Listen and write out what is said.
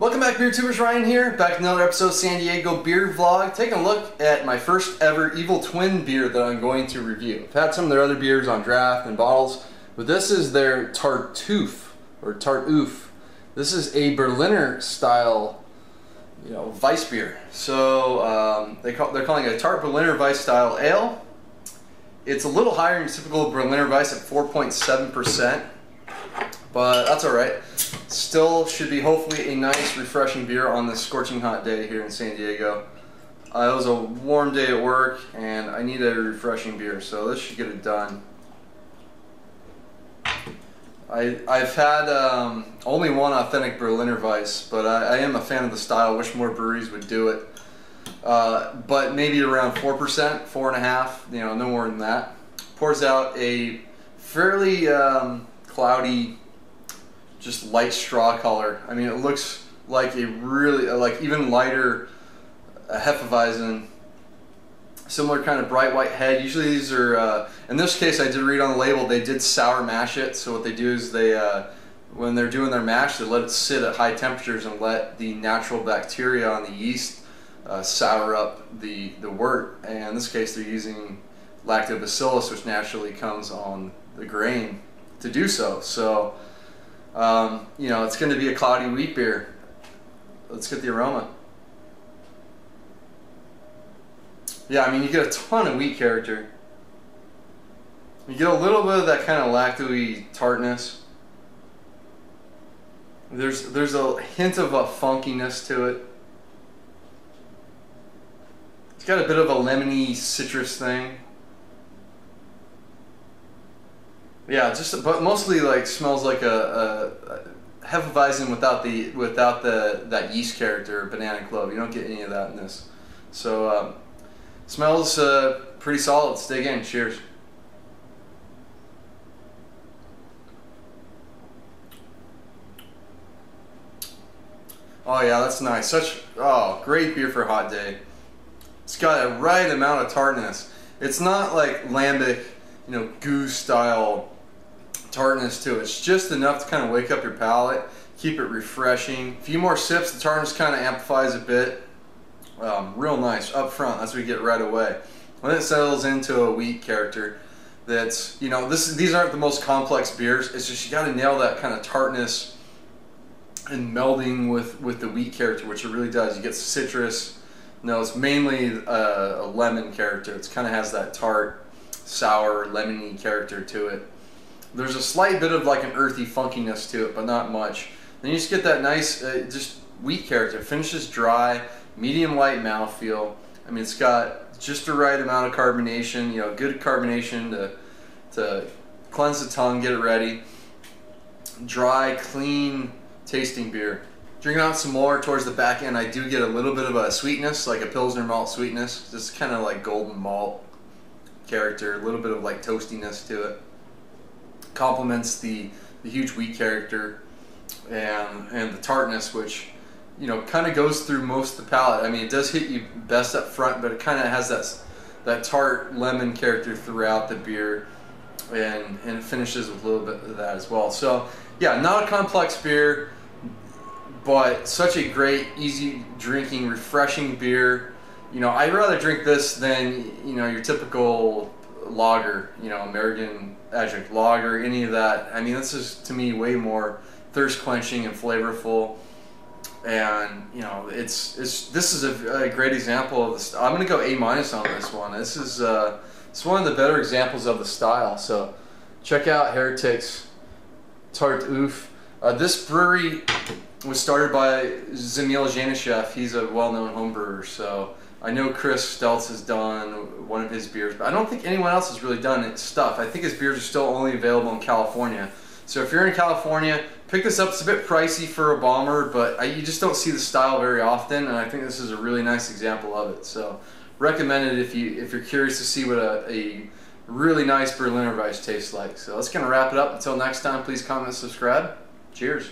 Welcome back, beer tubers. Ryan here, back to another episode of San Diego beer vlog. Taking a look at my first ever Evil Twin beer that I'm going to review. I've had some of their other beers on draft and bottles, but this is their Tartuffe or tar-TOOF. This is a Berliner style, Weiss beer. So they're calling it a tart Berliner Weisse-style ale. It's a little higher than typical Berliner Weiss at 4.7%, but that's all right. Still should be hopefully a nice refreshing beer on this scorching hot day here in San Diego. It was a warm day at work and I needed a refreshing beer, so this should get it done. I've had only one authentic Berliner Weiss, but I am a fan of the style. Wish more breweries would do it. But maybe around 4%, 4.5%, no more than that. Pours out a fairly cloudy, just light straw color. I mean, it looks like a really, even lighter Hefeweizen. Similar kind of bright white head. Usually these are, in this case I did read on the label, they did sour mash it. So what they do is they, when they're doing their mash, they let it sit at high temperatures and let the natural bacteria on the yeast sour up the wort. And in this case they're using lactobacillus, which naturally comes on the grain to do so. So it's going to be a cloudy wheat beer. Let's get the aroma. Yeah, I mean, you get a ton of wheat character. You get a little bit of that kind of lacto-y tartness. There's a hint of a funkiness to it. It's got a bit of a lemony citrus thing. Yeah, but mostly smells like a Hefeweizen without that yeast character, banana clove. You don't get any of that in this. So smells pretty solid. Let's dig in. Cheers. Oh yeah, that's nice. Great beer for a hot day. It's got a right amount of tartness. It's not like lambic, goose style tartness to it. It's just enough to kind of wake up your palate, keep it refreshing. A few more sips, the tartness kind of amplifies a bit. Real nice up front. That's what you get right away. When it settles into a wheat character, that's these aren't the most complex beers. It's just you got to nail that kind of tartness and melding with the wheat character, which it really does. You get citrus. No, it's mainly a lemon character. It kind of has that tart, sour, lemony character to it. There's a slight bit of like an earthy funkiness to it, but not much. Then you just get that nice, just wheat character. It finishes dry, medium light mouthfeel. I mean, it's got just the right amount of carbonation. Good carbonation to cleanse the tongue, get it ready. Dry, clean tasting beer. Drinking out some more towards the back end, I do get a little bit of a sweetness, like a Pilsner malt sweetness. Just kind of like golden malt character, a little bit of like toastiness to it. Complements the huge wheat character and the tartness, which kind of goes through most of the palate. I mean, it does hit you best up front, but it kind of has that tart lemon character throughout the beer, and it finishes with a little bit of that as well. So yeah, not a complex beer, but such a great, easy drinking, refreshing beer. I'd rather drink this than your typical lager, American adjunct lager, any of that. I mean, this is to me way more thirst quenching and flavorful, and this is a great example of this. I'm gonna go A- on this one. This is it's one of the better examples of the style. So check out Heretic's Tartuffe. This brewery was started by Zemil Janishev. He's a well-known home brewer, so I know Chris Stelz has done one of his beers, but I don't think anyone else has really done its stuff. I think his beers are still only available in California. So if you're in California, pick this up. It's a bit pricey for a bomber, but you just don't see the style very often, and I think this is a really nice example of it. So recommend it if you're curious to see what a really nice Berliner Weiss tastes like. So that's going to wrap it up. Until next time, please comment and subscribe. Cheers.